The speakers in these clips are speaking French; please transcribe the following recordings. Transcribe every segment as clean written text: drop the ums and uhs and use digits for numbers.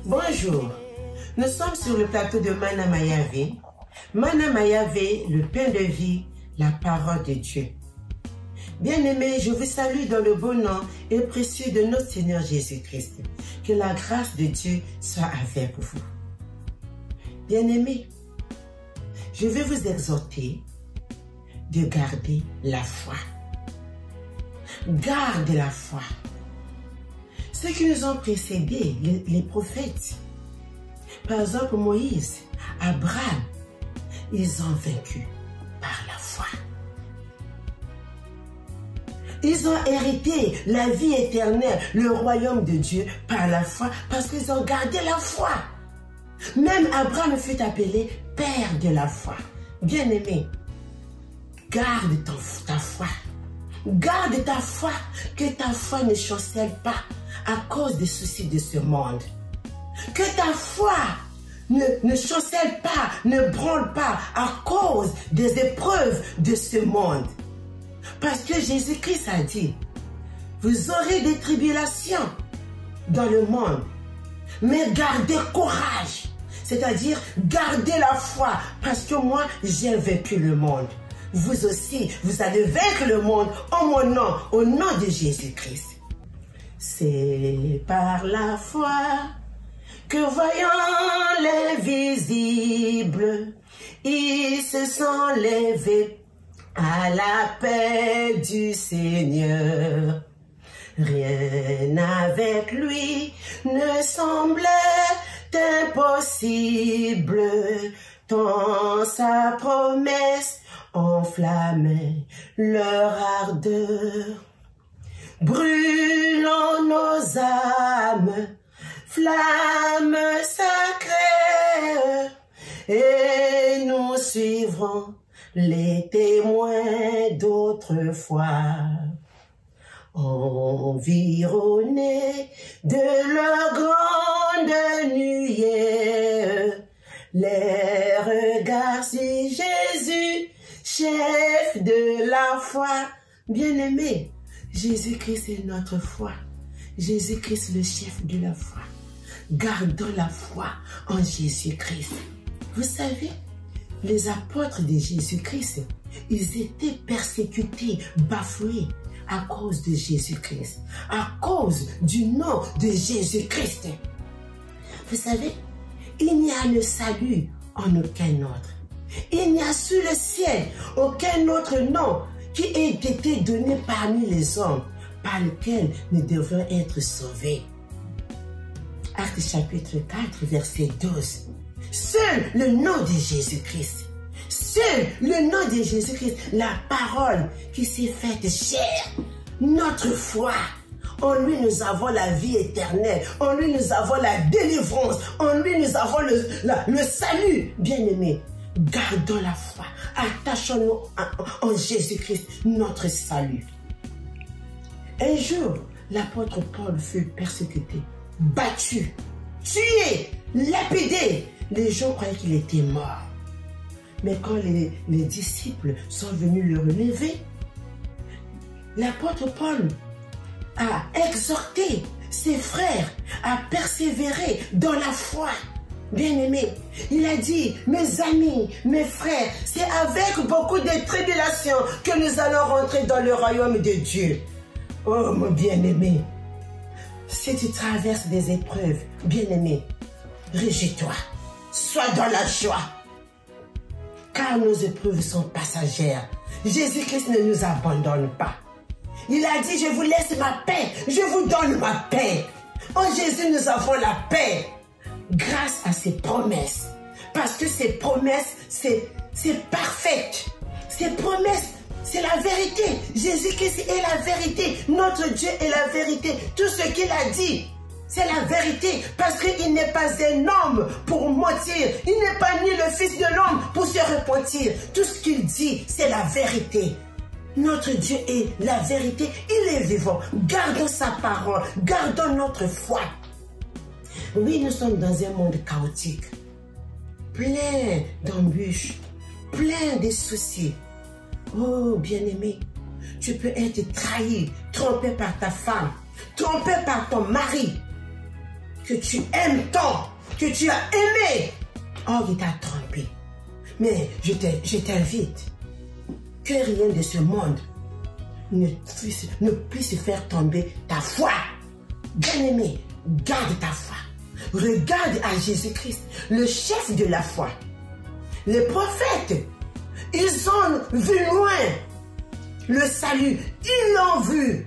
Bonjour, nous sommes sur le plateau de Mana Mayave. Mana Mayave, le pain de vie, la parole de Dieu. Bien-aimés, je vous salue dans le beau nom et précieux de notre Seigneur Jésus-Christ. Que la grâce de Dieu soit avec vous. Bien-aimés, je vais vous exhorter de garder la foi. Garde la foi. Ceux qui nous ont précédés, les prophètes, par exemple Moïse, Abraham, ils ont vaincu par la foi. Ils ont hérité la vie éternelle, le royaume de Dieu par la foi, parce qu'ils ont gardé la foi. Même Abraham fut appelé père de la foi. Bien-aimé, garde ta foi. Garde ta foi, que ta foi ne chancelle pas à cause des soucis de ce monde. Que ta foi ne chancelle pas, ne branle pas à cause des épreuves de ce monde. Parce que Jésus-Christ a dit, vous aurez des tribulations dans le monde, mais gardez courage. C'est-à-dire, gardez la foi, parce que moi, j'ai vaincu le monde. Vous aussi, vous allez vaincre le monde en mon nom, au nom de Jésus-Christ. C'est par la foi que voyant l'invisible, ils se sont levés à la paix du Seigneur. Rien avec lui ne semblait impossible, tant sa promesse enflammait leur ardeur. Brûlons nos âmes, flammes sacrées, et nous suivrons les témoins d'autrefois. Environnés de leur grande nuée, les regards sur Jésus, chef de la foi. Bien-aimé, Jésus-Christ est notre foi. Jésus-Christ le chef de la foi. Gardons la foi en Jésus-Christ. Vous savez, les apôtres de Jésus-Christ, ils étaient persécutés, bafoués à cause de Jésus-Christ, à cause du nom de Jésus-Christ. Vous savez, il n'y a le salut en aucun autre. Il n'y a sous le ciel aucun autre nom qui ait été donné parmi les hommes par lequel nous devons être sauvés. Actes chapitre 4, verset 12. Seul le nom de Jésus-Christ, seul le nom de Jésus-Christ, la parole qui s'est faite chair, notre foi. En lui, nous avons la vie éternelle. En lui, nous avons la délivrance. En lui, nous avons le salut. Bien-aimés, gardons la foi. Attachons-nous en Jésus-Christ, notre salut. Un jour, l'apôtre Paul fut persécuté, battu, tué, lapidé. Les gens croyaient qu'il était mort. Mais quand les disciples sont venus le relever, l'apôtre Paul a exhorté ses frères à persévérer dans la foi. Bien-aimé, il a dit, mes amis, mes frères, c'est avec beaucoup de tribulations que nous allons rentrer dans le royaume de Dieu. Oh mon bien-aimé, si tu traverses des épreuves, bien-aimé, réjouis-toi, sois dans la joie. Car nos épreuves sont passagères. Jésus-Christ ne nous abandonne pas. Il a dit, je vous laisse ma paix, je vous donne ma paix. En Jésus, nous avons la paix. Grâce à ses promesses. Parce que ses promesses, c'est parfait. Ses promesses, c'est la vérité. Jésus-Christ est la vérité. Notre Dieu est la vérité. Tout ce qu'il a dit, c'est la vérité. Parce qu'il n'est pas un homme pour mentir. Il n'est pas ni le fils de l'homme pour se repentir. Tout ce qu'il dit, c'est la vérité. Notre Dieu est la vérité. Il est vivant. Gardons sa parole. Gardons notre foi. Oui, nous sommes dans un monde chaotique, plein d'embûches, plein de soucis. Oh, bien-aimé, tu peux être trahi, trompé par ta femme, trompé par ton mari. que tu aimes tant, que tu as aimé, oh, il t'a trompé. Mais je t'invite que rien de ce monde ne puisse faire tomber ta foi. Bien-aimé, garde ta foi. Regarde à Jésus-Christ, le chef de la foi. Les prophètes, ils ont vu loin le salut. Ils l'ont vu.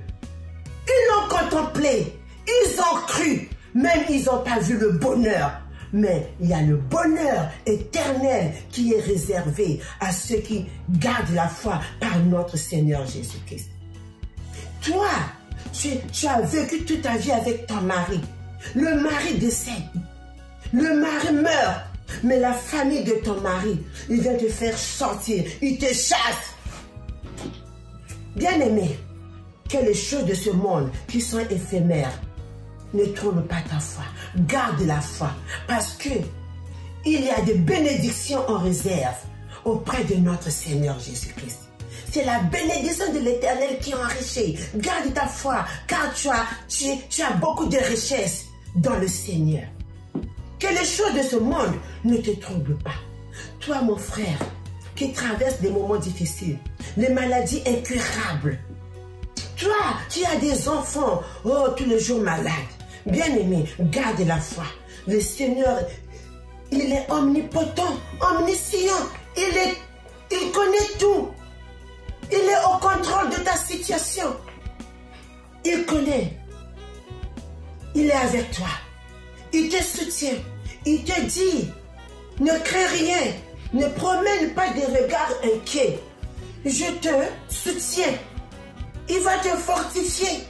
Ils l'ont contemplé. Ils ont cru. Même ils n'ont pas vu le bonheur. Mais il y a le bonheur éternel qui est réservé à ceux qui gardent la foi par notre Seigneur Jésus-Christ. Toi, tu as vécu toute ta vie avec ton mari. Le mari décède. Le mari meurt. Mais la famille de ton mari, il vient te faire sortir. Il te chasse. Bien-aimé, que les choses de ce monde qui sont éphémères ne troublent pas ta foi. Garde la foi. Parce que il y a des bénédictions en réserve auprès de notre Seigneur Jésus-Christ. C'est la bénédiction de l'Éternel qui enrichit. Garde ta foi, car tu as beaucoup de richesses dans le Seigneur. Que les choses de ce monde ne te troublent pas. Toi, mon frère, qui traverse des moments difficiles, les maladies incurables. Toi, qui as des enfants, oh, tous les jours malades. Bien-aimé, garde la foi. Le Seigneur, il est omnipotent, omniscient. Il connaît tout. Il est au contrôle de ta situation. Il connaît. Il est avec toi. Il te soutient. Il te dit, ne crains rien. Ne promène pas des regards inquiets. Je te soutiens. Il va te fortifier.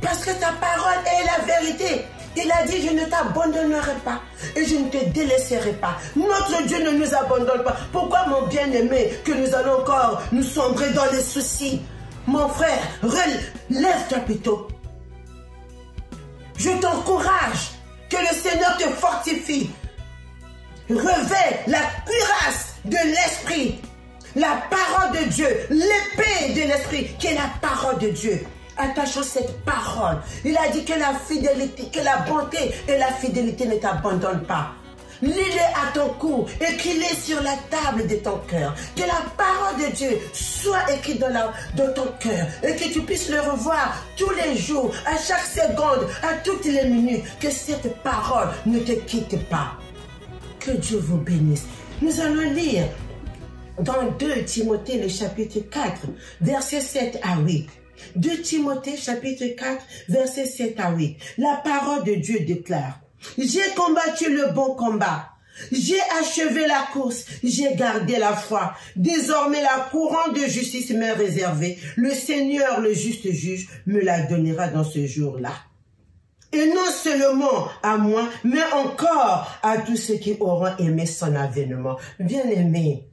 Parce que ta parole est la vérité. Il a dit, je ne t'abandonnerai pas et je ne te délaisserai pas. Notre Dieu ne nous abandonne pas. Pourquoi, mon bien-aimé, que nous allons encore nous sombrer dans les soucis? Mon frère, relève-toi plutôt. Je t'encourage que le Seigneur te fortifie. Revêt la cuirasse de l'Esprit, la parole de Dieu, l'épée de l'Esprit, qui est la parole de Dieu. Attachons cette parole. Il a dit que la fidélité, que la bonté et la fidélité ne t'abandonnent pas. Lis-le à ton cou, écris-le sur la table de ton cœur. Que la parole de Dieu soit écrite dans ton cœur et que tu puisses le revoir tous les jours, à chaque seconde, à toutes les minutes. Que cette parole ne te quitte pas. Que Dieu vous bénisse. Nous allons lire dans 2 Timothée, le chapitre 4, versets 7 à 8. 2 Timothée, chapitre 4, versets 7 à 8. La parole de Dieu déclare: j'ai combattu le bon combat. J'ai achevé la course. J'ai gardé la foi. Désormais, la couronne de justice m'est réservée. Le Seigneur, le juste juge, me la donnera dans ce jour-là. Et non seulement à moi, mais encore à tous ceux qui auront aimé son avènement. Bien-aimé,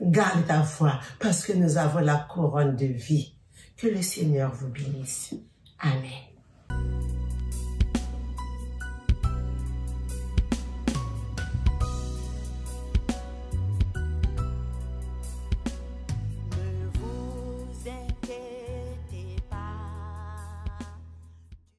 garde ta foi, parce que nous avons la couronne de vie. Que le Seigneur vous bénisse. Amen.